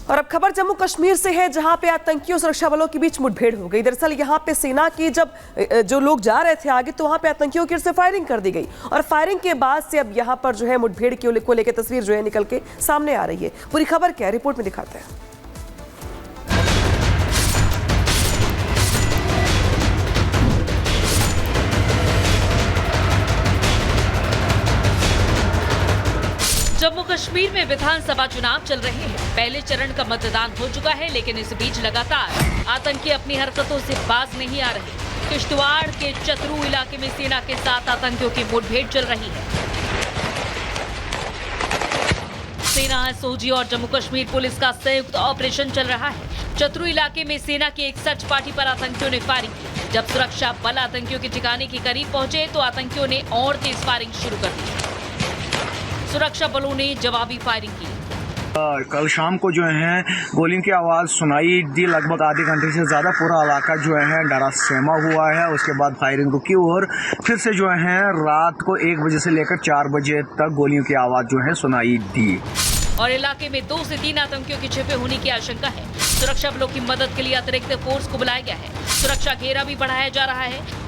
और अब खबर जम्मू कश्मीर से है, जहां पे आतंकियों और सुरक्षा बलों के बीच मुठभेड़ हो गई। दरअसल यहां पे सेना की जो लोग जा रहे थे आगे, तो वहां पे आतंकियों की ओर से फायरिंग कर दी गई और फायरिंग के बाद से अब यहां पर जो है मुठभेड़ को लेकर तस्वीर जो है निकल के सामने आ रही है। पूरी खबर क्या है रिपोर्ट में दिखाते हैं। जम्मू कश्मीर में विधानसभा चुनाव चल रहे हैं। पहले चरण का मतदान हो चुका है, लेकिन इस बीच लगातार आतंकी अपनी हरकतों से बाज नहीं आ रहे। किश्तवाड़ के चतरू इलाके में सेना के साथ आतंकियों की मुठभेड़ चल रही है। सेना, एसओजी और जम्मू कश्मीर पुलिस का संयुक्त ऑपरेशन चल रहा है। चतरू इलाके में सेना की एक सर्च पार्टी पर आतंकियों ने फायरिंग की। जब सुरक्षा बल आतंकियों के ठिकाने के करीब पहुंचे तो आतंकियों ने और तेज फायरिंग शुरू कर दी। सुरक्षा बलों ने जवाबी फायरिंग की। कल शाम को जो है गोलियों की आवाज़ सुनाई दी। लगभग आधे घंटे से ज़्यादा पूरा इलाका जो है डरा सहमा हुआ है। उसके बाद फायरिंग रुकी और फिर से जो है रात को 1 बजे से लेकर 4 बजे तक गोलियों की आवाज़ जो है सुनाई दी। और इलाके में 2 से 3 आतंकियों के छिपे होने की आशंका है। सुरक्षा बलों की मदद के लिए अतिरिक्त फोर्स को बुलाया गया है। सुरक्षा घेरा भी बढ़ाया जा रहा है।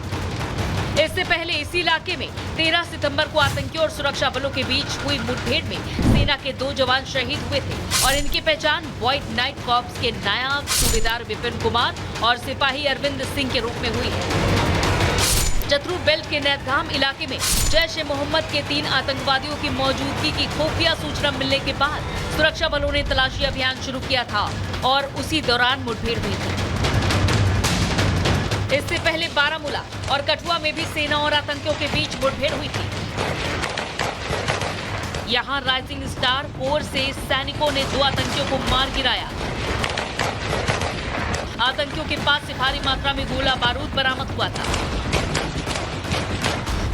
इससे पहले इसी इलाके में 13 सितंबर को आतंकियों और सुरक्षा बलों के बीच हुई मुठभेड़ में सेना के 2 जवान शहीद हुए थे और इनकी पहचान व्हाइट नाइट कॉर्प्स के नायक सूबेदार विपिन कुमार और सिपाही अरविंद सिंह के रूप में हुई है। चतरू बेल्ट के नैतगाम इलाके में जैश ए मोहम्मद के 3 आतंकवादियों की मौजूदगी की खुफिया सूचना मिलने के बाद सुरक्षा बलों ने तलाशी अभियान शुरू किया था और उसी दौरान मुठभेड़ हुई थी। इससे पहले बारामूला और कठुआ में भी सेना और आतंकियों के बीच मुठभेड़ हुई थी। यहां राइजिंग स्टार कोर से सैनिकों ने 2 आतंकियों को मार गिराया। आतंकियों के पास से भारी मात्रा में गोला बारूद बरामद हुआ था।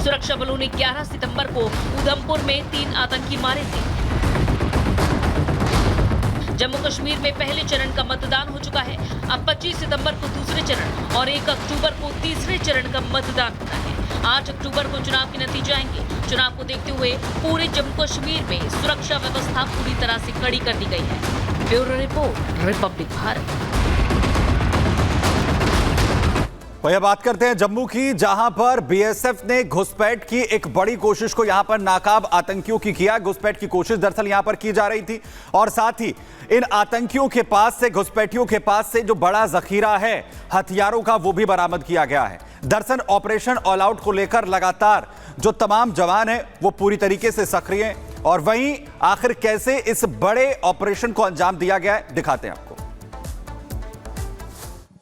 सुरक्षा बलों ने 11 सितंबर को उधमपुर में 3 आतंकी मारे थे। जम्मू कश्मीर में पहले चरण का मतदान हो चुका है। अब 25 सितंबर को दूसरे चरण और 1 अक्टूबर को तीसरे चरण का मतदान होना है। 8 अक्टूबर को चुनाव के नतीजे आएंगे। चुनाव को देखते हुए पूरे जम्मू कश्मीर में सुरक्षा व्यवस्था पूरी तरह से कड़ी कर दी गई है। Bureau report, Republic Bharat. भैया बात करते हैं जम्मू की, जहां पर बीएसएफ ने घुसपैठ की एक बड़ी कोशिश को यहां पर नाकाब आतंकियों की किया। घुसपैठ की कोशिश दरअसल यहां पर की जा रही थी और साथ ही इन आतंकियों के पास से, घुसपैठियों के पास से जो बड़ा जखीरा है हथियारों का, वो भी बरामद किया गया है। दरअसल ऑपरेशन ऑल आउट को लेकर लगातार जो तमाम जवान हैं वो पूरी तरीके से सक्रिय हैं और वहीं आखिर कैसे इस बड़े ऑपरेशन को अंजाम दिया गया है दिखाते हैं आपको।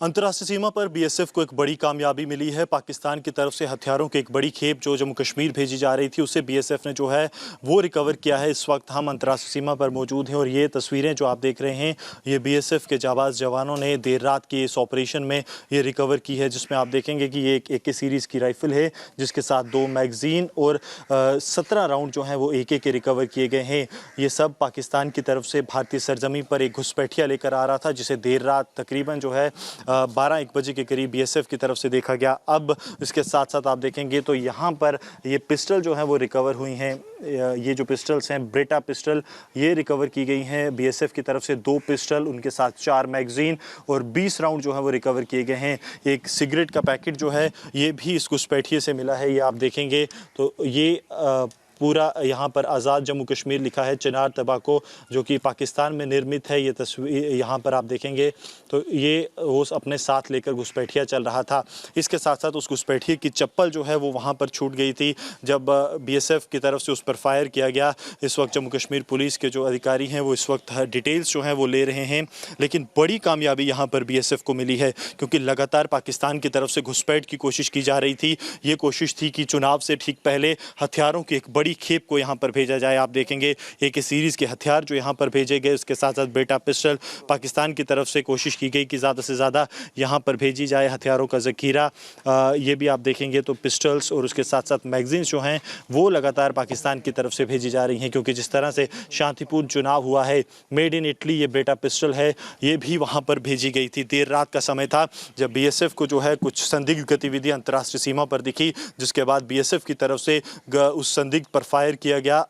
अंतर्राष्ट्रीय सीमा पर बीएसएफ को एक बड़ी कामयाबी मिली है। पाकिस्तान की तरफ से हथियारों की एक बड़ी खेप जो जम्मू कश्मीर भेजी जा रही थी, उसे बीएसएफ ने जो है वो रिकवर किया है। इस वक्त हम अंतर्राष्ट्रीय सीमा पर मौजूद हैं और ये तस्वीरें जो आप देख रहे हैं, ये बीएसएफ के जाबाज जवानों ने देर रात की इस ऑपरेशन में ये रिकवर की है, जिसमें आप देखेंगे कि ये एक AK सीरीज़ की राइफल है, जिसके साथ 2 मैगजीन और 17 राउंड जो हैं वो AK के रिकवर किए गए हैं। ये सब पाकिस्तान की तरफ से भारतीय सरजमी पर एक घुसपैठिया लेकर आ रहा था, जिसे देर रात तकरीबन जो है 12-1 बजे के करीब बीएसएफ की तरफ से देखा गया। अब इसके साथ साथ आप देखेंगे तो यहाँ पर ये पिस्टल जो है वो रिकवर हुई हैं। ये जो पिस्टल्स हैं ब्रेटा पिस्टल, ये रिकवर की गई हैं बीएसएफ की तरफ से। 2 पिस्टल, उनके साथ 4 मैगजीन और 20 राउंड जो है वो रिकवर किए गए हैं। एक सिगरेट का पैकेट जो है ये भी इस घुसपैठिए से मिला है। ये आप देखेंगे तो ये पूरा यहाँ पर आज़ाद जम्मू कश्मीर लिखा है, चिनार तंबाकू जो कि पाकिस्तान में निर्मित है। ये तस्वीर यहाँ पर आप देखेंगे तो ये वो अपने साथ लेकर घुसपैठिया चल रहा था। इसके साथ साथ उस घुसपैठिए की चप्पल जो है वो वहाँ पर छूट गई थी जब बीएसएफ की तरफ से उस पर फायर किया गया। इस वक्त जम्मू कश्मीर पुलिस के जो अधिकारी हैं वो इस वक्त डिटेल्स जो हैं वो ले रहे हैं, लेकिन बड़ी कामयाबी यहाँ पर बीएसएफ को मिली है क्योंकि लगातार पाकिस्तान की तरफ से घुसपैठ की कोशिश की जा रही थी। ये कोशिश थी कि चुनाव से ठीक पहले हथियारों की एक बड़ी खेप को यहाँ पर भेजा जाए। आप देखेंगे AK सीरीज़ के हथियार जो यहाँ पर भेजे गए, उसके साथ साथ बेटा पिस्टल पाकिस्तान की तरफ से कोशिश की गई कि ज़्यादा से ज़्यादा यहाँ पर भेजी जाए हथियारों का ज़खीरा। ये भी आप देखेंगे तो पिस्टल्स और उसके साथ साथ मैगजीन्स जो हैं वो लगातार पाकिस्तान की तरफ से भेजी जा रही हैं, क्योंकि जिस तरह से शांतिपूर्ण चुनाव हुआ है, मेड इन इटली ये बेटा पिस्टल है, ये भी वहाँ पर भेजी गई थी। देर रात का समय था जब BSF को जो है कुछ संदिग्ध गतिविधि अंतर्राष्ट्रीय सीमा पर दिखी, जिसके बाद BSF की तरफ से उस संदिग्ध पर फायर किया गया।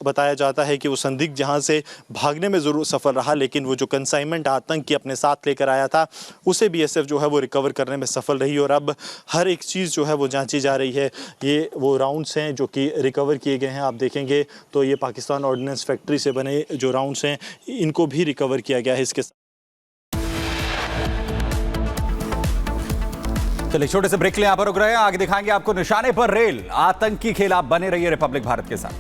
बताया जाता है कि वो संदिग्ध जहां से भागने में ज़रूर सफल रहा, लेकिन वो जो कंसाइनमेंट आतंकी अपने साथ लेकर आया था उसे बीएसएफ जो है वो रिकवर करने में सफल रही। और अब हर एक चीज़ जो है वो जांची जा रही है। ये वो राउंड्स हैं जो कि रिकवर किए गए हैं। आप देखेंगे तो ये पाकिस्तान ऑर्डिनेंस फैक्ट्री से बने जो राउंड्स हैं इनको भी रिकवर किया गया है। इसके चलिए छोटे से ब्रेक ले, यहां पर रुक रहे हैं, आगे दिखाएंगे आपको निशाने पर रेल। आतंकी खेल, आप बने रहिए रिपब्लिक भारत के साथ।